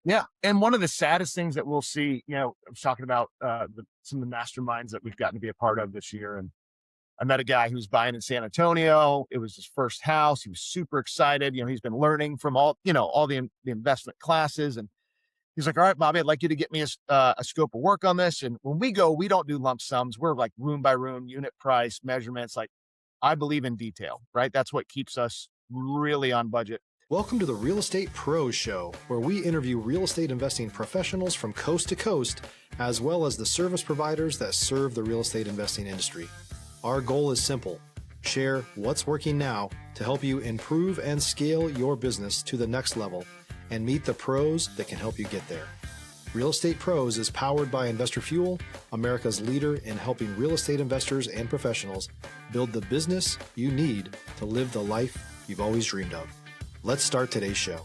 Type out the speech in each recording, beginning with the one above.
Yeah. And one of the saddest things that we'll see, I was talking about some of the masterminds that we've gotten to be a part of this year. And I met a guy who was buying in San Antonio. It was his first house. He was super excited. He's been learning from all the investment classes. And he's like, all right, Bobby, I'd like you to get me a scope of work on this. And when we go, we don't do lump sums. We're like room by room, unit price, measurements. Like I believe in detail, right? That's what keeps us really on budget. Welcome to the Real Estate Pros Show, where we interview real estate investing professionals from coast to coast, as well as the service providers that serve the real estate investing industry. Our goal is simple: share what's working now to help you improve and scale your business to the next level and meet the pros that can help you get there. Real Estate Pros is powered by Investor Fuel, America's leader in helping real estate investors and professionals build the business you need to live the life you've always dreamed of. Let's start today's show.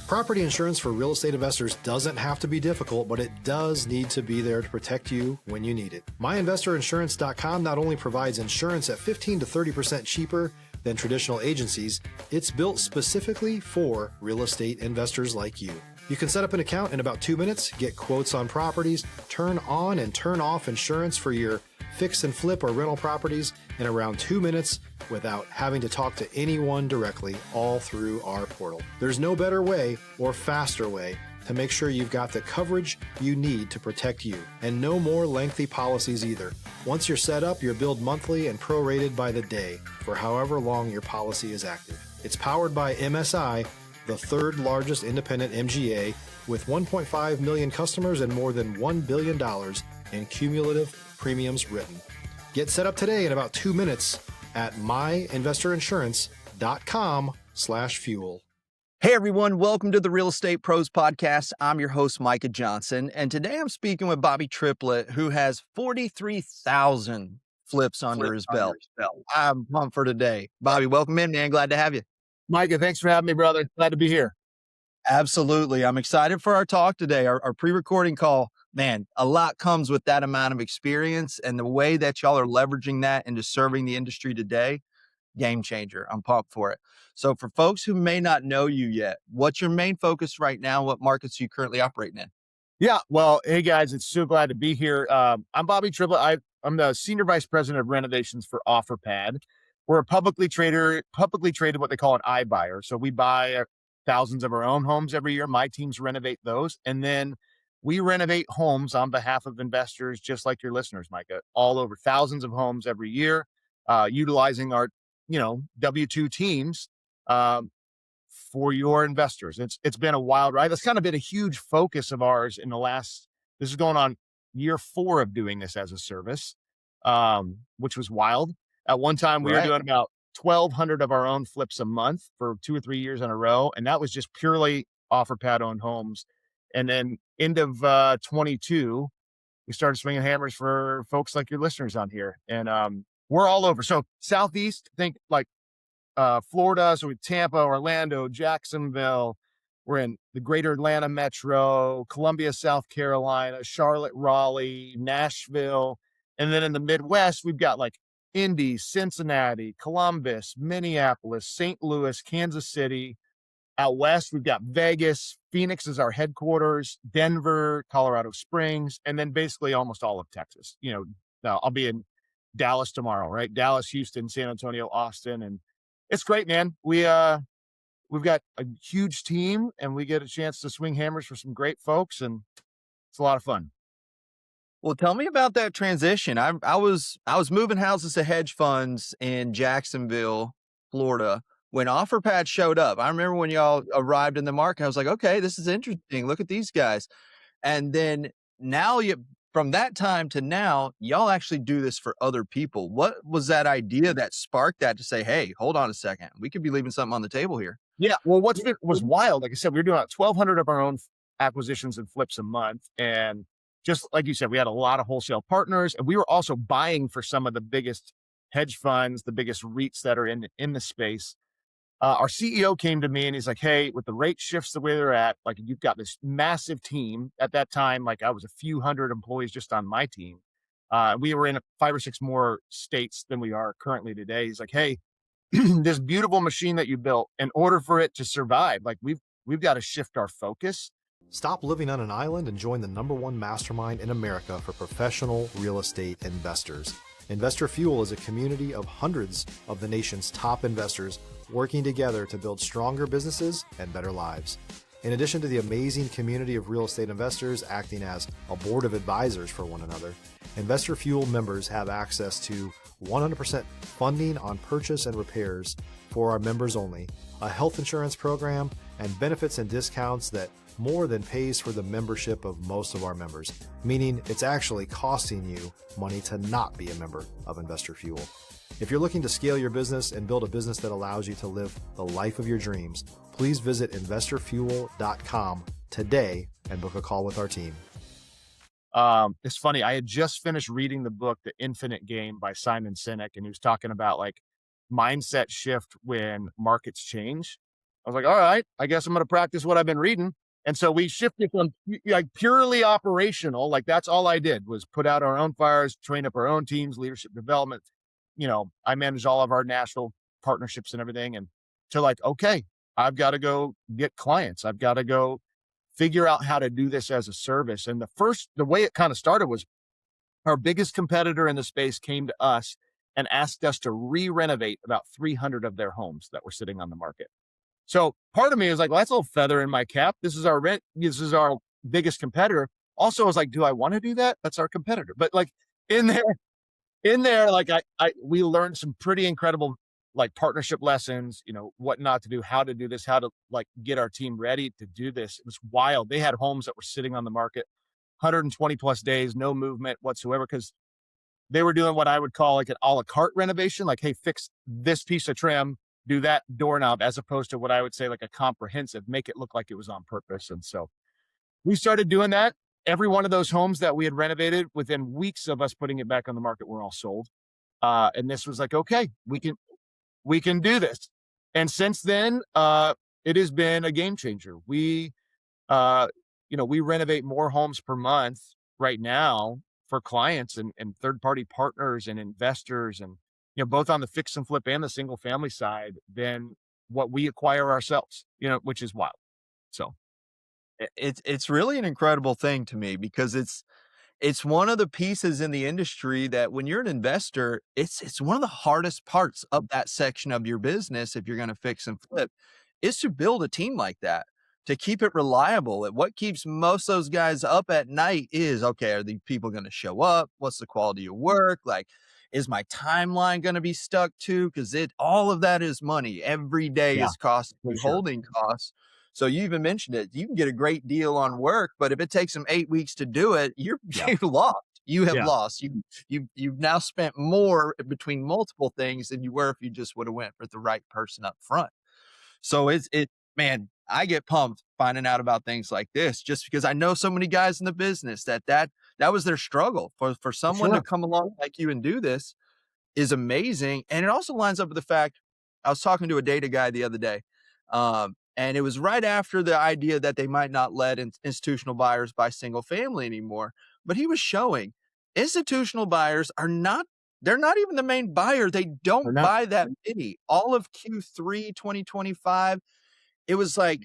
Property insurance for real estate investors doesn't have to be difficult, but it does need to be there to protect you when you need it. MyInvestorInsurance.com not only provides insurance at 15 to 30% cheaper than traditional agencies, it's built specifically for real estate investors like you. You can set up an account in about 2 minutes, get quotes on properties, turn on and turn off insurance for your fix and flip or rental properties in around 2 minutes without having to talk to anyone directly, all through our portal. There's no better way or faster way to make sure you've got the coverage you need to protect you, and no more lengthy policies either. Once you're set up, you're billed monthly and prorated by the day for however long your policy is active. It's powered by MSI, the third largest independent MGA, with 1.5 million customers and more than $1 billion in cumulative premiums written. Get set up today in about 2 minutes at myinvestorinsurance.com/fuel. Hey everyone, welcome to the Real Estate Pros Podcast. I'm your host, Micah Johnson, and today I'm speaking with Bobby Triplett, who has 43,000 flips under his belt. I'm pumped for today. Bobby, welcome in, man. Glad to have you. Micah, thanks for having me, brother. Glad to be here. Absolutely. I'm excited for our talk today, our pre-recording call. Man, a lot comes with that amount of experience, and the way that y'all are leveraging that into serving the industry today, game changer. I'm pumped for it. So for folks who may not know you yet, what's your main focus right now? What markets are you currently operating in? Yeah. Well, hey guys, it's so glad to be here. I'm Bobby Triplett. I'm the Senior Vice President of Renovations for Offerpad. We're a publicly traded what they call an iBuyer. So we buy thousands of our own homes every year. My teams renovate those. And then we renovate homes on behalf of investors, just like your listeners, Micah, all over thousands of homes every year, utilizing our, W-2 teams for your investors. It's been a wild ride. That's kind of been a huge focus of ours in this is going on year 4 of doing this as a service, which was wild. At one time, we were doing about 1,200 of our own flips a month for 2 or 3 years in a row. And that was just purely Offerpad owned homes. And then end of 22, we started swinging hammers for folks like your listeners on here. And we're all over. So Southeast, think like Florida. So with Tampa, Orlando, Jacksonville. We're in the greater Atlanta metro, Columbia, South Carolina, Charlotte, Raleigh, Nashville. And then in the Midwest, we've got like Indy, Cincinnati, Columbus, Minneapolis, St. Louis, Kansas City. Out west, we've got Vegas. Phoenix is our headquarters, Denver, Colorado Springs, and then basically almost all of Texas. I'll be in Dallas tomorrow, right? Dallas, Houston, San Antonio, Austin. And it's great, man. We've got a huge team, and we get a chance to swing hammers for some great folks, and it's a lot of fun. Well, tell me about that transition. I was moving houses to hedge funds in Jacksonville, Florida, when Offerpad showed up. I remember when y'all arrived in the market, I was like, okay, this is interesting. Look at these guys. And then from that time to now, y'all actually do this for other people. What was that idea that sparked that to say, hey, hold on a second, we could be leaving something on the table here? Yeah. Well, was wild, like I said, we were doing about 1,200 of our own acquisitions and flips a month. And just like you said, we had a lot of wholesale partners, and we were also buying for some of the biggest hedge funds, the biggest REITs that are in the space. Our CEO came to me and he's like, hey, with the rate shifts the way they're at, like you've got this massive team. At that time, like I was a few hundred employees just on my team. We were in 5 or 6 more states than we are currently today. He's like, hey, this beautiful machine that you built, in order for it to survive, like we've got to shift our focus. Stop living on an island and join the #1 mastermind in America for professional real estate investors. Investor Fuel is a community of hundreds of the nation's top investors working together to build stronger businesses and better lives. In addition to the amazing community of real estate investors acting as a board of advisors for one another, Investor Fuel members have access to 100% funding on purchase and repairs for our members only, a health insurance program, and benefits and discounts that more than pays for the membership of most of our members, meaning it's actually costing you money to not be a member of Investor Fuel. If you're looking to scale your business and build a business that allows you to live the life of your dreams, please visit investorfuel.com today and book a call with our team. It's funny. I had just finished reading the book, The Infinite Game by Simon Sinek, and he was talking about like mindset shift when markets change. I was like, all right, I guess I'm going to practice what I've been reading. And so we shifted from like purely operational, like that's all I did was put out our own fires, train up our own teams, leadership development. I managed all of our national partnerships and everything. And to like, okay, I've got to go get clients. I've got to go figure out how to do this as a service. And the way it kind of started was our biggest competitor in the space came to us and asked us to re-renovate about 300 of their homes that were sitting on the market. So part of me is like, well, that's a little feather in my cap. This is our biggest competitor. Also, I was like, do I want to do that? That's our competitor. But like in there, like we learned some pretty incredible like partnership lessons, what not to do, how to do this, how to like get our team ready to do this. It was wild. They had homes that were sitting on the market 120 plus days, no movement whatsoever, because they were doing what I would call like an a la carte renovation. Like, hey, fix this piece of trim, do that doorknob, as opposed to what I would say like a comprehensive, make it look like it was on purpose. And so we started doing that. Every one of those homes that we had renovated, within weeks of us putting it back on the market, were all sold. And this was like, okay, we can do this. And since then, it has been a game changer. We renovate more homes per month right now for clients and third-party partners and investors, and both on the fix and flip and the single family side, than what we acquire ourselves, which is wild. So It's really an incredible thing to me, because it's one of the pieces in the industry that when you're an investor, it's one of the hardest parts of that section of your business. If you're going to fix and flip, is to build a team like that, to keep it reliable. And what keeps most of those guys up at night is, okay, are the people going to show up? What's the quality of work? Like, is my timeline going to be stuck to? Because all of that is money. Every day is costing holding costs. So you even mentioned it. You can get a great deal on work, but if it takes them 8 weeks to do it, you've lost. You have lost. You've now spent more between multiple things than you were if you just would have went for the right person up front. So man, I get pumped finding out about things like this, just because I know so many guys in the business that was their struggle. For someone to come along like you and do this is amazing. And it also lines up with the fact, I was talking to a data guy the other day, and it was right after the idea that they might not let institutional buyers buy single family anymore. But he was showing institutional buyers they're not even the main buyer. They don't buy that many. All of Q3 2025, it was like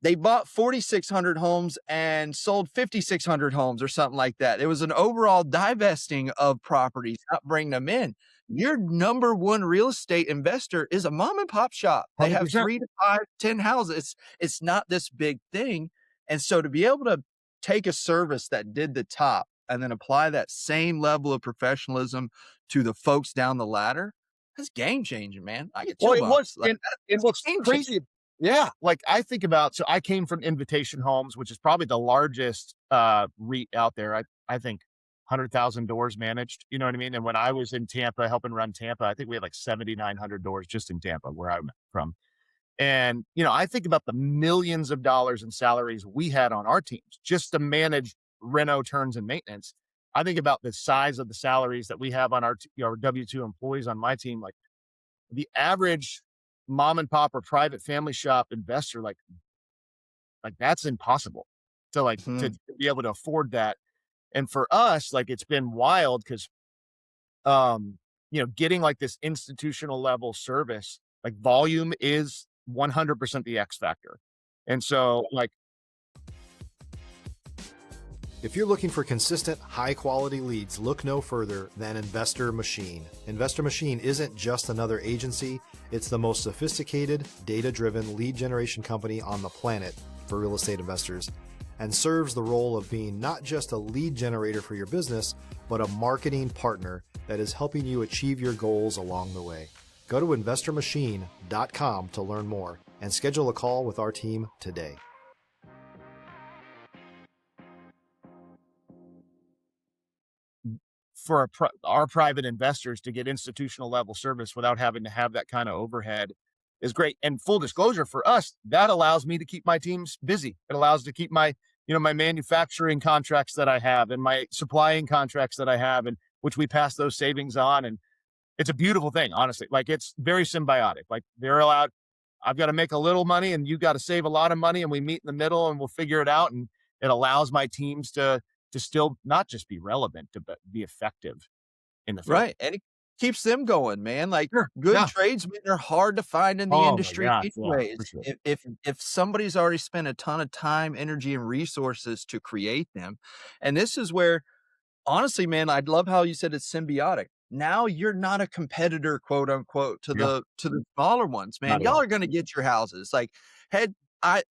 they bought 4,600 homes and sold 5,600 homes or something like that. It was an overall divesting of properties, not bringing them in. Your number one real estate investor is a mom and pop shop. They have 3 to 5, 10 houses. It's not this big thing. And so to be able to take a service that did the top and then apply that same level of professionalism to the folks down the ladder, that's game changing, man. I get chill bumps. It looks crazy. Yeah. Like I think about, so I came from Invitation Homes, which is probably the largest REIT out there. I think 100,000 doors managed, you know what I mean? And when I was in Tampa, helping run Tampa, I think we had like 7,900 doors just in Tampa, where I'm from. And, I think about the millions of dollars in salaries we had on our teams just to manage reno turns and maintenance. I think about the size of the salaries that we have on our W-2 employees on my team. Like the average mom and pop or private family shop investor, like that's impossible to to be able to afford that. And for us, like it's been wild because, getting like this institutional level service, like volume is 100% the X factor. And so like, If you're looking for consistent, high-quality leads, look no further than Investor Machine. Investor Machine isn't just another agency, it's the most sophisticated, data-driven lead generation company on the planet for real estate investors, and serves the role of being not just a lead generator for your business, but a marketing partner that is helping you achieve your goals along the way. Go to investormachine.com to learn more and schedule a call with our team today. for our private investors to get institutional level service without having to have that kind of overhead is great. And full disclosure for us, that allows me to keep my teams busy. It allows to keep my, my manufacturing contracts that I have and my supplying contracts that I have, and which we pass those savings on. And it's a beautiful thing, honestly. Like, it's very symbiotic. Like, they're allowed, I've got to make a little money and you got to save a lot of money, and we meet in the middle and we'll figure it out. And it allows my teams to still not just be relevant, but be effective in the field. Right. And it keeps them going, man. Like, Sure. good Yeah. tradesmen are hard to find in the Oh my industry gosh, yeah, anyways. for sure. If somebody's already spent a ton of time, energy, and resources to create them, and this is where, honestly, man, I'd love how you said it's symbiotic. Now you're not a competitor, quote unquote, to Yeah. the smaller ones, man. Not at Y'all all. are going to get your houses. Like,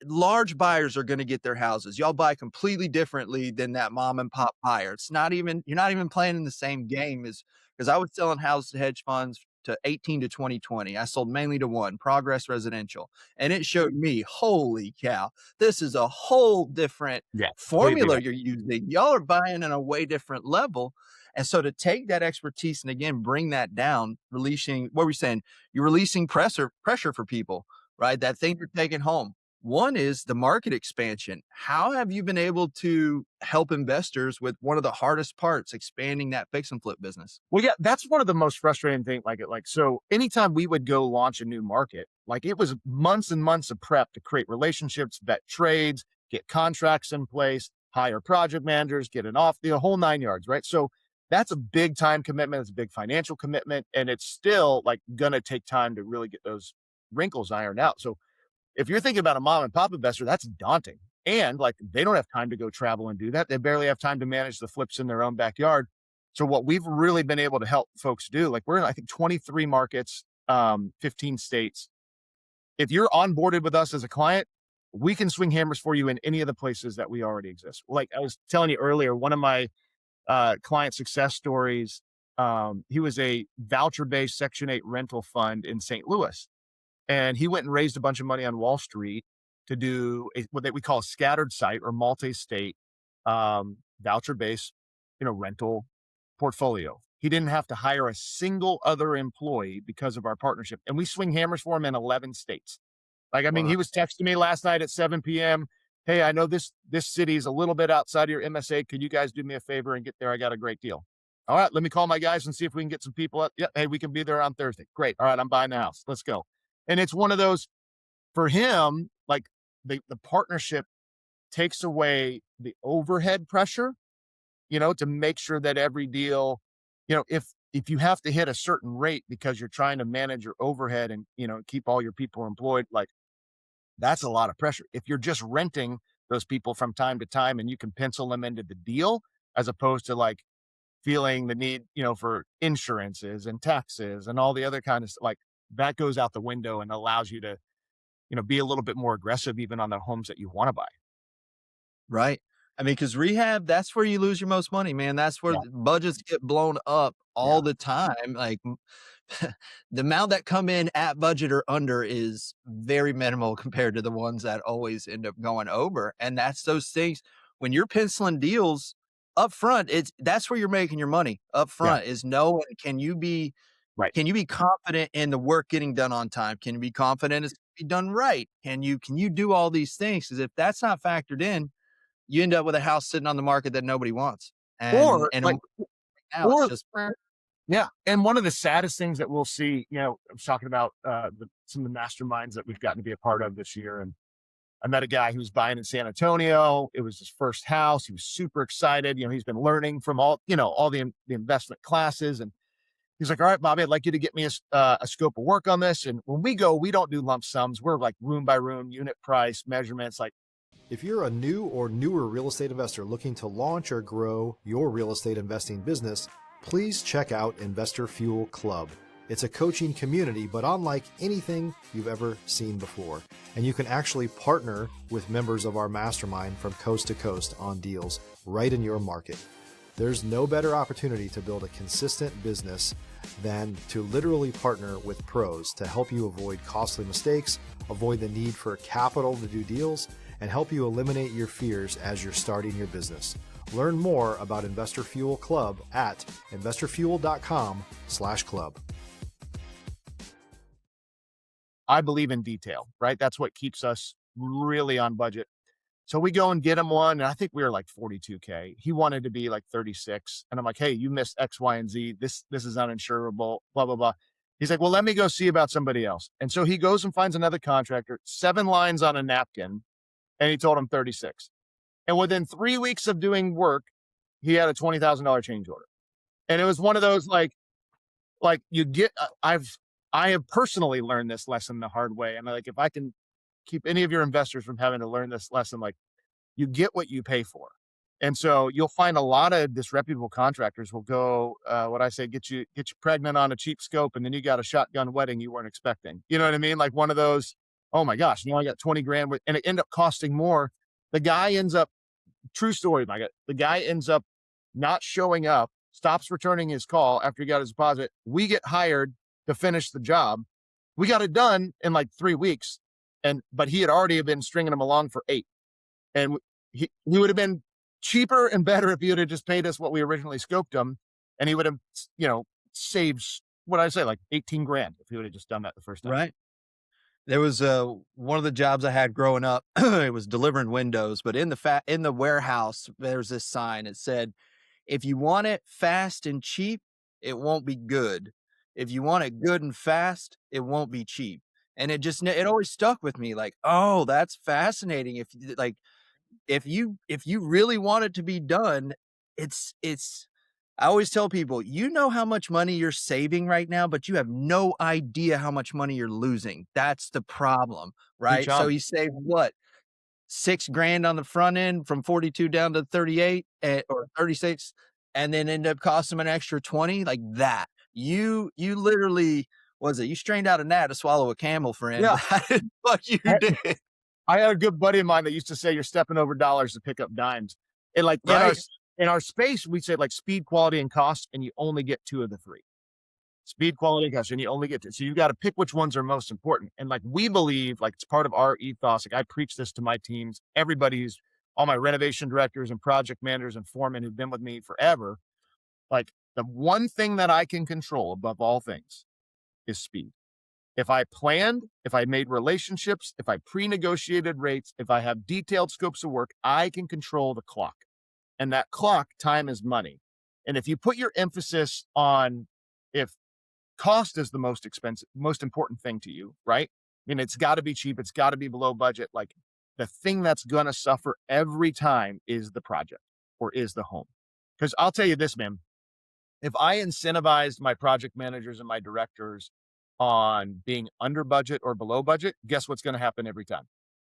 large buyers are going to get their houses. Y'all buy completely differently than that mom and pop buyer. You're not even playing in the same game as, because I was selling houses to hedge funds to 18 to 2020. I sold mainly to one, Progress Residential. And it showed me, holy cow, this is a whole different Yeah. formula you're using. Y'all are buying in a way different level. And so to take that expertise and again, bring that down, releasing, what were we saying? You're releasing pressure for people, right? That thing you're taking home. One is the market expansion. How have you been able to help investors with one of the hardest parts, expanding that fix and flip business? Well, yeah, that's one of the most frustrating things. So anytime we would go launch a new market, like, it was months and months of prep to create relationships, vet trades, get contracts in place, hire project managers, get an off, the whole 9 yards, right? So that's a big time commitment. It's a big financial commitment, and it's still like gonna take time to really get those wrinkles ironed out. So if you're thinking about a mom and pop investor, that's daunting. And like, they don't have time to go travel and do that. They barely have time to manage the flips in their own backyard. So what we've really been able to help folks do, like, we're in, I think, 23 markets, 15 states. If you're onboarded with us as a client, we can swing hammers for you in any of the places that we already exist. Like I was telling you earlier, one of my client success stories, he was a voucher-based Section 8 rental fund in St. Louis. And he went and raised a bunch of money on Wall Street to do what we call a scattered site or multi-state voucher-based, rental portfolio. He didn't have to hire a single other employee because of our partnership. And we swing hammers for him in 11 states. Like, I mean, he was texting me last night at 7 p.m. Hey, I know this city is a little bit outside of your MSA. Could you guys do me a favor and get there? I got a great deal. All right, let me call my guys and see if we can get some people up. Yeah, hey, we can be there on Thursday. Great. All right, I'm buying the house. Let's go. And it's one of those, for him, like, the partnership takes away the overhead pressure, to make sure that every deal, if you have to hit a certain rate because you're trying to manage your overhead and, keep all your people employed, like, that's a lot of pressure. If you're just renting those people from time to time and you can pencil them into the deal, as opposed to like feeling the need, for insurances and taxes and all the other kind of stuff, like, that goes out the window and allows you to, be a little bit more aggressive even on the homes that you want to buy. Right. I mean, because rehab, that's where you lose your most money, man. That's where Yeah. the budgets get blown up all the time. Like, the amount that come in at budget or under is very minimal compared to the ones that always end up going over. And that's those things when you're penciling deals up front, that's where you're making your money up front, is knowing, can you be Right. confident in the work getting done on time? Can you be confident it's going to be done right? Can you do all these things? Because if that's not factored in, you end up with a house sitting on the market that nobody wants. And Or like, now it's or just, yeah. And one of the saddest things that we'll see, I was talking about some of the masterminds that we've gotten to be a part of this year. And I met a guy who was buying in San Antonio. It was his first house. He was super excited. He's been learning from all the investment classes. And He's like, all right, Bobby, I'd like you to get me a scope of work on this. And when we go, we don't do lump sums. We're like room by room, unit price, measurements. Like, If you're a new or newer real estate investor looking to launch or grow your real estate investing business, please check out Investor Fuel Club. It's a coaching community, but unlike anything you've ever seen before. And you can actually partner with members of our mastermind from coast to coast on deals right in your market. There's no better opportunity to build a consistent business than to literally partner with pros to help you avoid costly mistakes, avoid the need for capital to do deals, and help you eliminate your fears as you're starting your business. Learn more about Investor Fuel Club at investorfuel.com/club. I believe in detail, right? That's what keeps us really on budget. So we go and get him one, and I think we were like 42K. He wanted to be like 36. And I'm like, hey, you missed X, Y, and Z. This is uninsurable, blah, blah, blah. He's like, well, let me go see about somebody else. And so he goes and finds another contractor, 7 lines on a napkin, and he told him 36. And within 3 weeks of doing work, he had a $20,000 change order. And it was one of those like you get, I have personally learned this lesson the hard way. And like, if I can keep any of your investors from having to learn this lesson, like, you get what you pay for. And so you'll find a lot of disreputable contractors will go, what I say, get you pregnant on a cheap scope, and then you got a shotgun wedding you weren't expecting. You know what I mean? Like one of those, oh my gosh, I got 20 grand and it ended up costing more. The guy ends up, true story, Micah, the guy ends up not showing up, stops returning his call after he got his deposit. We get hired to finish the job. We got it done in like 3 weeks. But he had already been stringing them along for 8. And he would have been cheaper and better if he would have just paid us what we originally scoped him. And he would have, saved, what I say, like 18 grand if he would have just done that the first time. Right. There was one of the jobs I had growing up. It was delivering windows, but in the warehouse, there's this sign. It said, if you want it fast and cheap, it won't be good. If you want it good and fast, it won't be cheap. And it always stuck with me. Like, oh, that's fascinating. If you really want it to be done, it's I always tell people, you know how much money you're saving right now, but you have no idea how much money you're losing. That's the problem, right? So you save what? 6 grand on the front end from 42 down to 38 or 36, and then end up costing them an extra 20 like that. You literally, you strained out a gnat to swallow a camel, friend. Yeah. That is what you did. I had a good buddy of mine that used to say you're stepping over dollars to pick up dimes. And like in our space, we say like speed, quality, and cost, and you only get 2 of the 3. Speed, quality, and cost, and you only get 2. So you got to pick which ones are most important. And like we believe, like it's part of our ethos. Like I preach this to my teams, all my renovation directors and project managers and foremen who've been with me forever. Like the one thing that I can control above all things is speed. If I planned, if I made relationships, if I pre-negotiated rates, if I have detailed scopes of work, I can control the clock. And that clock, time is money. And if you put your emphasis on if cost is the most expensive, most important thing to you, right? I mean, it's got to be cheap. It's got to be below budget. Like the thing that's going to suffer every time is the project or is the home. Because I'll tell you this, man, if I incentivized my project managers and my directors on being under budget or below budget, guess what's going to happen every time?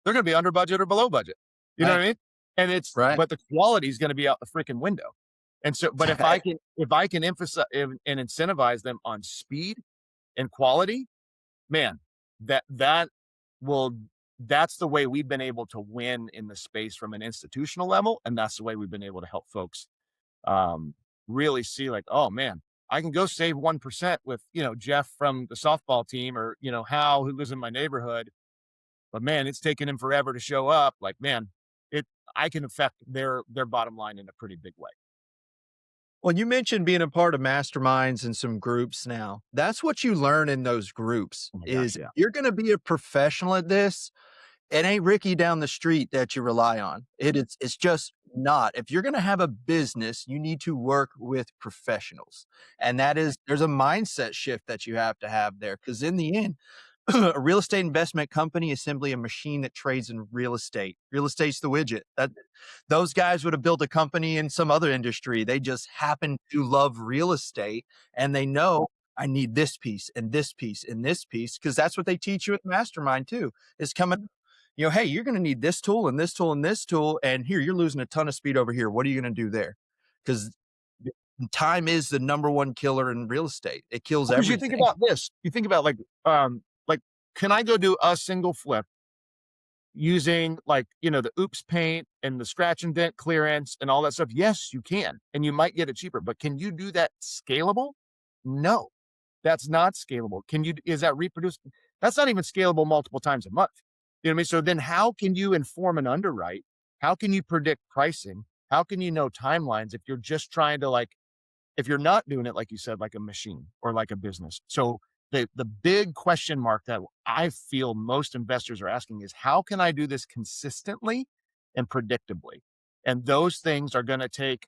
They're going to be under budget or below budget. You know what I mean? And but the quality is going to be out the freaking window. And so, but if I can emphasize and incentivize them on speed and quality, man, that's the way we've been able to win in the space from an institutional level. And that's the way we've been able to help folks really see like, oh man, I can go save 1% with, Jeff from the softball team or, Hal who lives in my neighborhood. But man, it's taken him forever to show up. Like, man, I can affect their bottom line in a pretty big way. Well, you mentioned being a part of masterminds and some groups now. That's what you learn in those groups you're going to be a professional at this. It ain't Ricky down the street that you rely on. It's just not. If you're going to have a business, you need to work with professionals. And there's a mindset shift that you have to have there. Because in the end, a real estate investment company is simply a machine that trades in real estate. Real estate's the widget. That those guys would have built a company in some other industry. They just happen to love real estate, and they know I need this piece and this piece and this piece, because that's what they teach you at Mastermind too. Is coming, hey, you're going to need this tool and this tool and this tool, and here you're losing a ton of speed over here. What are you going to do there? Because time is the number one killer in real estate. It kills Because you think everything. about this, you think about like, can I go do a single flip using like, the oops paint and the scratch and dent clearance and all that stuff? Yes, you can. And you might get it cheaper, but can you do that scalable? No, that's not scalable. Is that reproducible? That's not even scalable multiple times a month. You know what I mean? So then how can you inform an underwrite? How can you predict pricing? How can you know timelines if you're just trying to if you're not doing it, like you said, like a machine or like a business? So the big question mark that I feel most investors are asking is, how can I do this consistently and predictably? And those things are going to take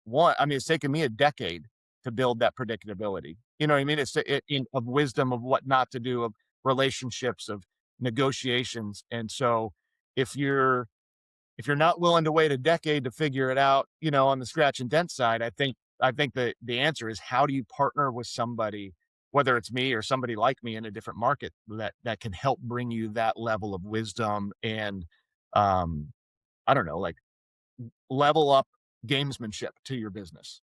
it's taken me a decade to build that predictability. You know what I mean? Of wisdom of what not to do, of relationships, of negotiations. And so if you're not willing to wait a decade to figure it out, on the scratch and dent side, I think the answer is, how do you partner with somebody, whether it's me or somebody like me in a different market, that can help bring you that level of wisdom and, I don't know, like level up gamesmanship to your business.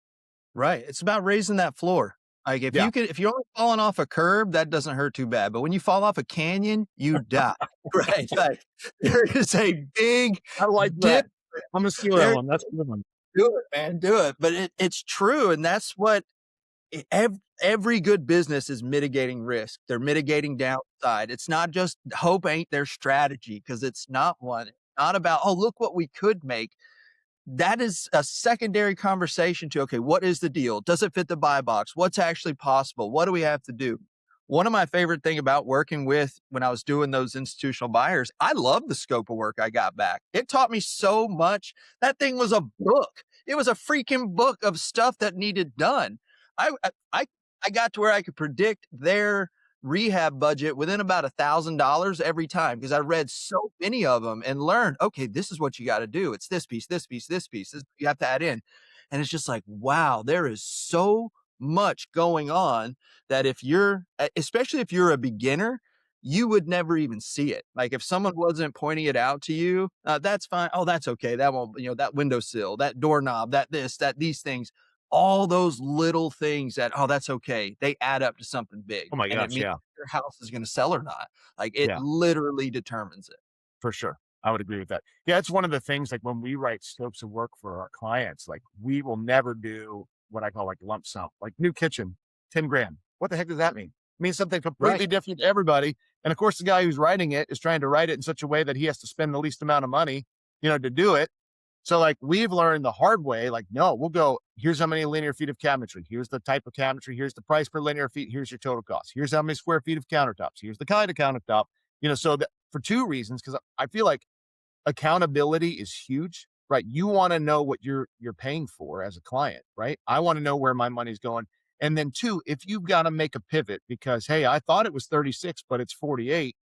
Right. It's about raising that floor. Like Yeah. if you're only falling off a curb, that doesn't hurt too bad. But when you fall off a canyon, you die. Right. Like there is a big I like dip. that. I'm gonna steal that There, one. That's a good one. do it, man. Do it. But it's true. And that's what every good business is: mitigating risk. They're mitigating downside. It's not just hope ain't their strategy, because it's not one. It's not about, oh, look what we could make. That is a secondary conversation to, okay, what is the deal? Does it fit the buy box? What's actually possible? What do we have to do? One of my favorite thing about working with, when I was doing those institutional buyers, I love the scope of work I got back. It taught me so much. That thing was a book. It was a freaking book of stuff that needed done. I I I got to where I could predict their rehab budget within about $1,000 every time, because I read so many of them and learned, okay, this is what you got to do. It's this piece, this piece, this piece. You have to add in. And it's just like, wow, there is so much going on that especially if you're a beginner, you would never even see it. Like if someone wasn't pointing it out to you, that's fine. Oh, that's okay. That won't, that windowsill, that doorknob, these things, all those little things that, oh, that's okay, they add up to something big. Oh my And it gosh, means yeah. your house is going to sell or not. Like it Yeah, literally determines it. for sure. I would agree with that. Yeah, it's one of the things, like when we write scopes of work for our clients, like we will never do what I call like lump sum, like new kitchen, 10 grand. What the heck does that mean? It means something Right. completely different to everybody. And of course, the guy who's writing it is trying to write it in such a way that he has to spend the least amount of money, to do it. So like we've learned the hard way, like, no, we'll go, here's how many linear feet of cabinetry. Here's the type of cabinetry. Here's the price per linear feet. Here's your total cost. Here's how many square feet of countertops. Here's the kind of countertop, so that for two reasons, because I feel like accountability is huge, right? You want to know what you're paying for as a client, right? I want to know where my money's going. And then two, if you've got to make a pivot because, hey, I thought it was 36, but it's 48.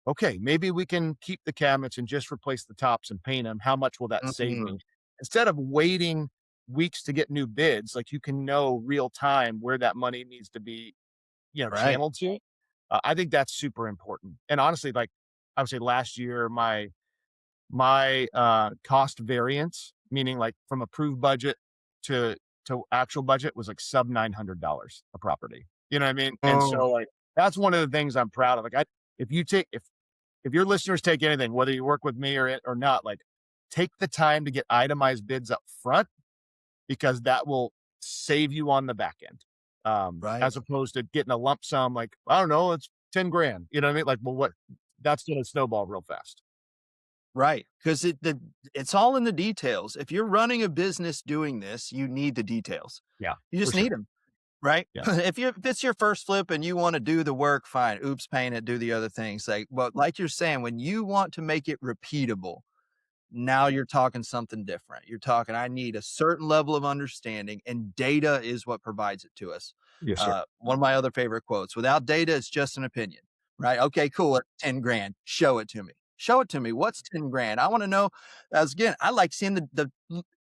Okay, maybe we can keep the cabinets and just replace the tops and paint them. How much will that save Mhm. me? Instead of waiting weeks to get new bids, like you can know real time where that money needs to be, Right. channeled to. I think that's super important. And honestly, like I would say last year, my cost variance, meaning like from approved budget to actual budget, was like sub $900 a property. You know what I mean? And Oh, so like that's one of the things I'm proud of. Like if your listeners take anything, whether you work with me or not, like take the time to get itemized bids up front, because that will save you on the back end. right. As opposed to getting a lump sum, like, I don't know, it's 10 grand. You know what I mean? Like, well, that's going to snowball real fast. Right. Because it's all in the details. If you're running a business doing this, you need the details. Yeah, You for just need sure. them. Right. Yeah. If it's your first flip and you want to do the work, fine. Oops, paint it, do the other things. Like you're saying, when you want to make it repeatable, now you're talking something different. You're talking, I need a certain level of understanding, and data is what provides it to us. Yes, sir. One of my other favorite quotes: without data, it's just an opinion. right? Okay, cool. It's 10 grand. Show it to me. Show it to me. What's 10 grand? I want to know. As again, I like seeing the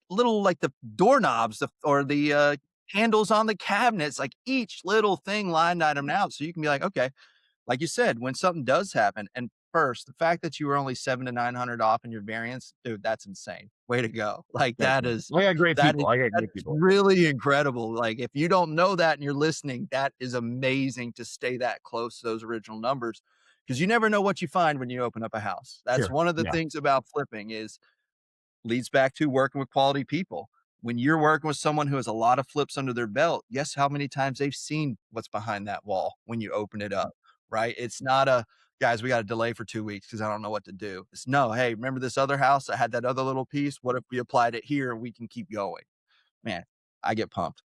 little, like the doorknobs or the handles on the cabinets, like each little thing line item out. So you can be like, okay, like you said, when something does happen, and first, the fact that you were only 700 to 900 off in your variance, dude, that's insane. Way to go. Like Thanks, that man. is, I got great that people. is, I got that great is people. really incredible. Like if you don't know that and you're listening, that is amazing to stay that close to those original numbers because you never know what you find when you open up a house. That's Sure. one of the Yeah. things about flipping is leads back to working with quality people. When you're working with someone who has a lot of flips under their belt, guess how many times they've seen what's behind that wall when you open it up, right? It's not a, guys, we got to delay for 2 weeks because I don't know what to do. It's no, hey, remember this other house? I had that other little piece. What if we applied it here and we can keep going? Man, I get pumped.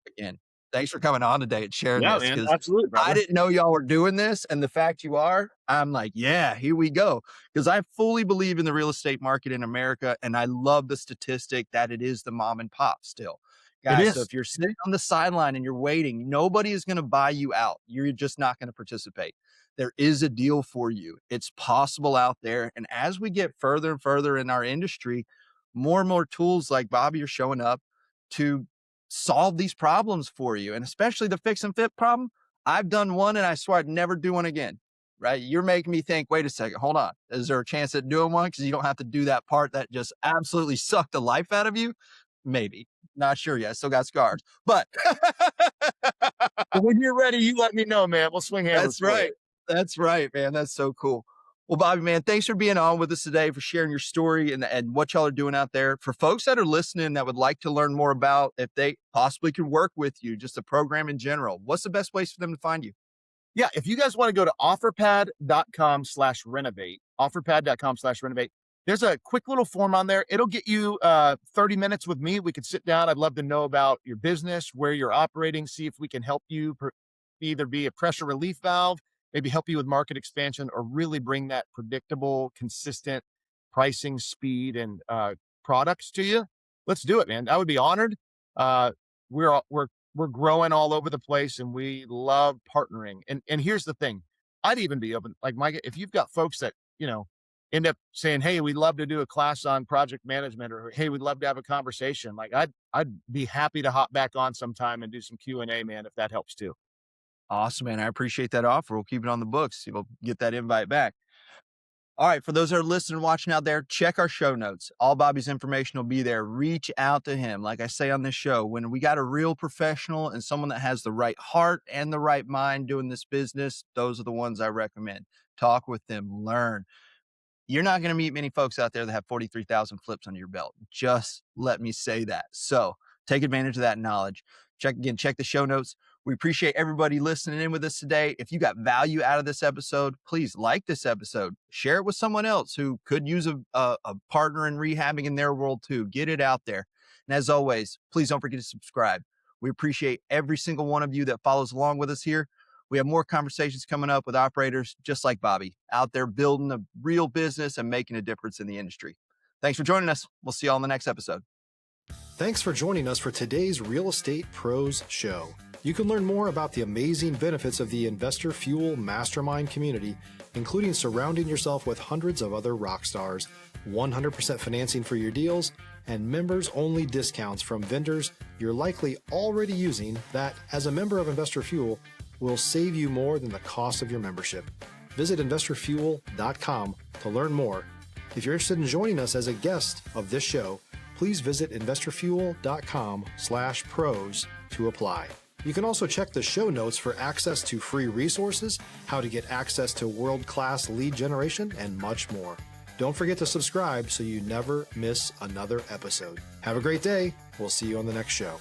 Again, thanks for coming on today and sharing Yeah, this man. because Absolutely, I brother. didn't know y'all were doing this. And the fact you are, I'm like, yeah, here we go. Because I fully believe in the real estate market in America. And I love the statistic that it is the mom and pop still. It Guys, so is. if you're sitting on the sideline and you're waiting, nobody is going to buy you out. You're just not going to participate. There is a deal for you. It's possible out there. And as we get further and further in our industry, more and more tools like Bobby are showing up to solve these problems for you. And especially the fix and fit problem. I've done one and I swear I'd never do one again. Right. You're making me think, wait a second, hold on. Is there a chance at doing one? Because you don't have to do that part that just absolutely sucked the life out of you. Maybe. Not sure yet. Still got scars. But But when you're ready, you let me know, man. We'll swing hammers that's for right. you. That's right, man. That's so cool. Well, Bobby, man, thanks for being on with us today, for sharing your story and what y'all are doing out there. For folks that are listening that would like to learn more about if they possibly could work with you, just the program in general, what's the best place for them to find you? Yeah, if you guys want to go to offerpad.com/renovate, offerpad.com/renovate, there's a quick little form on there. It'll get you 30 minutes with me. We could sit down. I'd love to know about your business, where you're operating, see if we can help you either be a pressure relief valve, maybe help you with market expansion, or really bring that predictable, consistent pricing, speed, and products to you. Let's do it, man. I would be honored. Uh, we're growing all over the place and we love partnering. And here's the thing. I'd even be open, like Micah, if you've got folks that, end up saying, hey, we'd love to do a class on project management, or hey, we'd love to have a conversation. Like I'd be happy to hop back on sometime and do some Q&A, man, if that helps too. Awesome, man. I appreciate that offer. We'll keep it on the books. You'll get that invite back. All right, for those that are listening and watching out there, check our show notes. All Bobby's information will be there. Reach out to him. Like I say on this show, when we got a real professional and someone that has the right heart and the right mind doing this business, those are the ones I recommend. Talk with them, learn. You're not going to meet many folks out there that have 43,000 flips under your belt. Just let me say that. So take advantage of that knowledge. Check the show notes. We appreciate everybody listening in with us today. If you got value out of this episode, please like this episode, share it with someone else who could use a partner in rehabbing in their world too. Get it out there. And as always, please don't forget to subscribe. We appreciate every single one of you that follows along with us here. We have more conversations coming up with operators just like Bobby out there building a real business and making a difference in the industry. Thanks for joining us. We'll see you all in the next episode. Thanks for joining us for today's Real Estate Pros Show. You can learn more about the amazing benefits of the Investor Fuel Mastermind community, including surrounding yourself with hundreds of other rock stars, 100% financing for your deals, and members-only discounts from vendors you're likely already using that, as a member of Investor Fuel, will save you more than the cost of your membership. Visit investorfuel.com to learn more. If you're interested in joining us as a guest of this show, please visit investorfuel.com/pros to apply. You can also check the show notes for access to free resources, how to get access to world-class lead generation, and much more. Don't forget to subscribe so you never miss another episode. Have a great day. We'll see you on the next show.